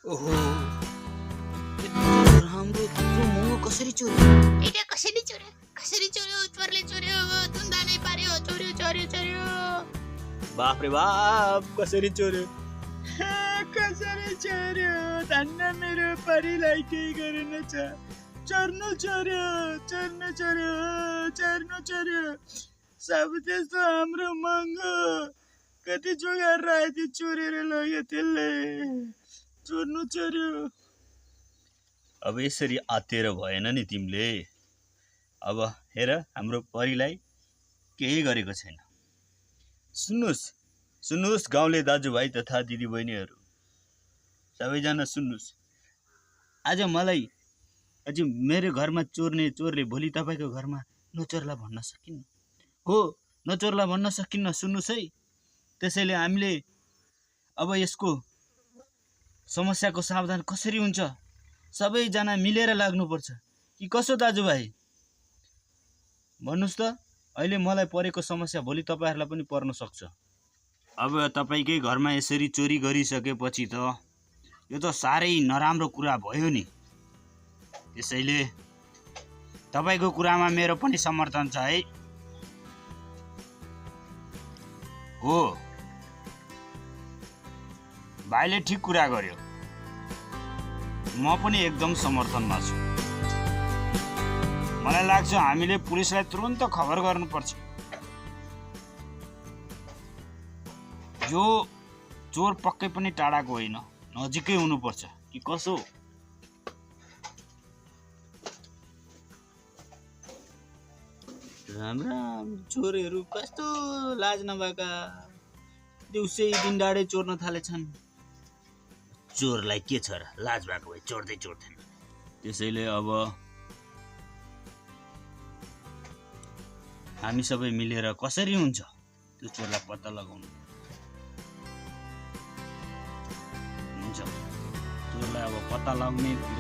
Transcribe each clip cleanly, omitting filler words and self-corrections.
ओहो, यत्रो राम्रो यत्रो महँगो कसरी चोर्यो? एटा कसरी चोर्यो चोरले चोर्यो धुन्दा नै पार्यो चोर्यो बाप रे बाप, कसरी चोर्यो? कसरी चोर्यो? धन्न मेरो परिलाई केही गरेन छ। चोर्नु चोर्यो। सब त्यस्तो हाम्रो महँगो कति जोगाएर राख्यो, चोरेर लग्यो त्यसले। चोर्नु चोर्यो। अब यसरी आत्तिएर भएन नि तिमीले। अब हेर, हाम्रो परिलाई केही गरेको छैन। सुन्नुहोस् गाउँले दाजुभाइ तथा दिदीबहिनीहरू, सबैजना सुन्नुहोस्। आज मेरो घरमा चोरले भोलि तपाईँको घरमा नचोर्ला भन्न सकिन्न। हो, नचोर्ला भन्न सकिन्न। सुन्नुहोस् है। त्यसैले हामीले अब यसको समस्याको समाधान कसरी हुन्छ, सबैजना मिलेर लाग्नुपर्छ कि कसो दाजुभाइ? भन्नुहोस् त। अहिले मलाई परेको समस्या भोलि तपाईँहरूलाई पनि पर्न सक्छ। अब तपाईँकै घरमा यसरी चोरी गरिसकेपछि त यो त साह्रै नराम्रो कुरा भयो नि। त्यसैले तपाईँको कुरामा मेरो पनि समर्थन छ है। हो, भाइले ठिक कुरा गर्यो। म पनि एकदम समर्थनमा छु। मलाई लाग्छ हामीले पुलिसलाई तुरुन्त खबर गर्नुपर्छ। यो चोर पक्कै पनि टाढाको होइन, नजिकै हुनुपर्छ कि कसो? राम राम, चोरहरू कस्तो लाज नभएका, दिउँसै दिन डाँडै चोर्न थालेछन्। चोरलाई के छ र, लाज भएको भए चोर्दैन। त्यसैले अब हामी सबै मिलेर कसरी हुन्छ त्यो चोरलाई पत्ता लगाउनु हुन्छ। चोरलाई अब पत्ता लगाउनेतिर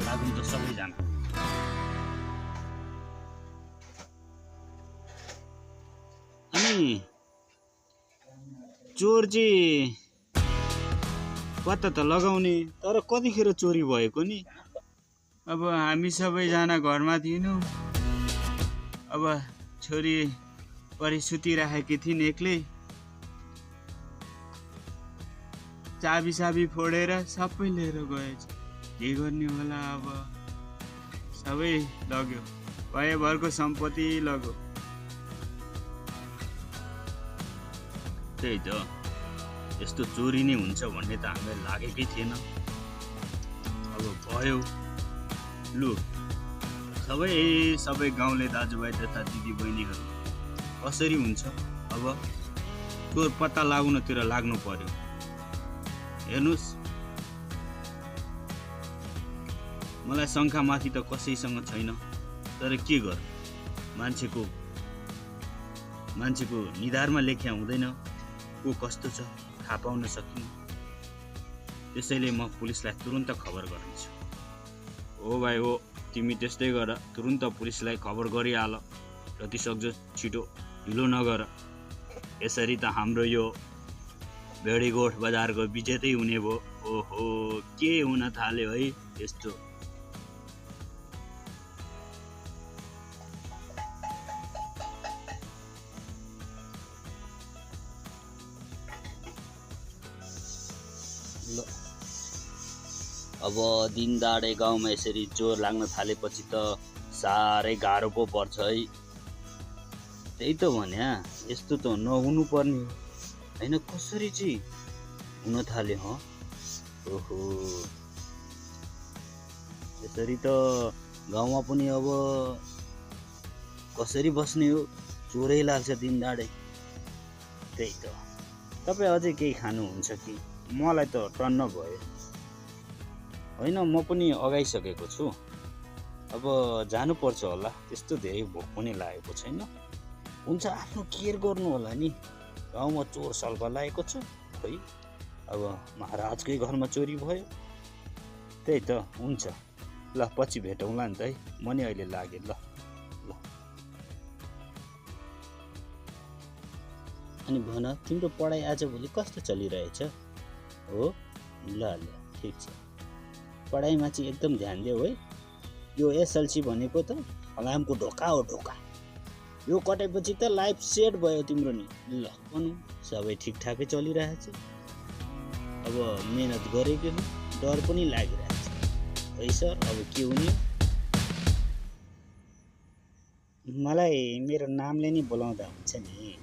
लाग्नु त सबैजना। अनि चोर चाहिँ पत्ता त लगाउने, तर कतिखेर चोरी भएको नि? अब हामी सबैजना घरमा थिएनौँ। अब छोरी परि सुतिराखेकी थिइन् एक्लै। चाबी फोडेर सबै लिएर गएछ। के गर्ने होला अब? सबै लग्यो, भरको सम्पत्ति लग्यो। त्यही त, यस्तो चोरी नै हुन्छ भन्ने त हामीलाई लागेकै थिएन। अब भयो। लु, सबै गाउँले दाजुभाइ तथा दिदीबहिनीहरू, कसरी हुन्छ अब? चोर पत्ता लाग्नुतिर लाग्नु पर्यो। हेर्नुहोस्, मलाई शङ्का माथि त कसैसँग छैन, तर के गर, मान्छेको निधारमा लेख्या हुँदैन। को कस्तो छ थाहा पाउन सकिन्न। त्यसैले म पुलिसलाई तुरुन्त खबर गर्नेछु। हो भाइ हो, तिमी त्यस्तै गर, तुरुन्त पुलिसलाई खबर गरिहाल। जतिसक्दो छिटो, ढिलो नगर। यसरी त हाम्रो यो भेडीगोठ बजारको बिजेतै हुने भयो। ओहो, के हुन थाल्यो है यस्तो? अब दिन दाडे गाउँमा यसरी चोर लाग्न थालेपछि त साह्रै गाह्रो पो पर्छ है। त्यही त भन्या, यस्तो त नहुनु पर्ने हो होइन? कसरी चाहिँ हुन थाल्यो ह? ओहो, यसरी त गाउँमा पनि अब कसरी बस्ने हो? चोरै लाग्छ दिन दाडे। त्यही त। तपाईँ अझै केही खानुहुन्छ कि? मलाई त टन्न भयो। होइन, म पनि अगाइसकेको छु। अब जानुपर्छ होला। त्यस्तो धेरै भोक पनि लागेको छैन। हुन्छ, आफ्नो केयर गर्नु होला नि। गाउँमा चोर सल्का लागेको छ खै। अब महाराजकै घरमा चोरी भयो। त्यही त हुन्छ। ल, पछि भेटौँला नि त है। म नि अहिले लागेँ। ल। अनि भन, तिम्रो पढाइ आजभोलि कस्तो चलिरहेछ? हो, ल। ठिक छ, पढाइमा चाहिँ एकदम ध्यान देऊ है। यो एसएलसी भनेको त फलामको ढोका हो, ढोका। यो कटेपछि त लाइफ सेट भयो तिम्रो नि। ल भनौँ सबै ठिकठाकै चलिरहेछ। अब मेहनत गरेको हो, डर पनि लागिरहेछ। है सर, अब के हुने? मलाई मेरो नामले नि बोलाउँदा हुन्छ नि।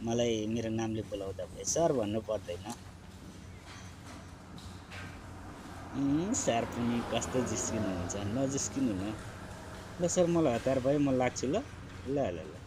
मलाई मेरो नामले बोलाउँदा भयो, सर भन्नु पर्दैन। सर पनि कस्तो जिस्किनुहुन्छ, नजिस्किनु न। ल सर, मलाई हतार भयो, म लाग्छु ल। ल ल ल।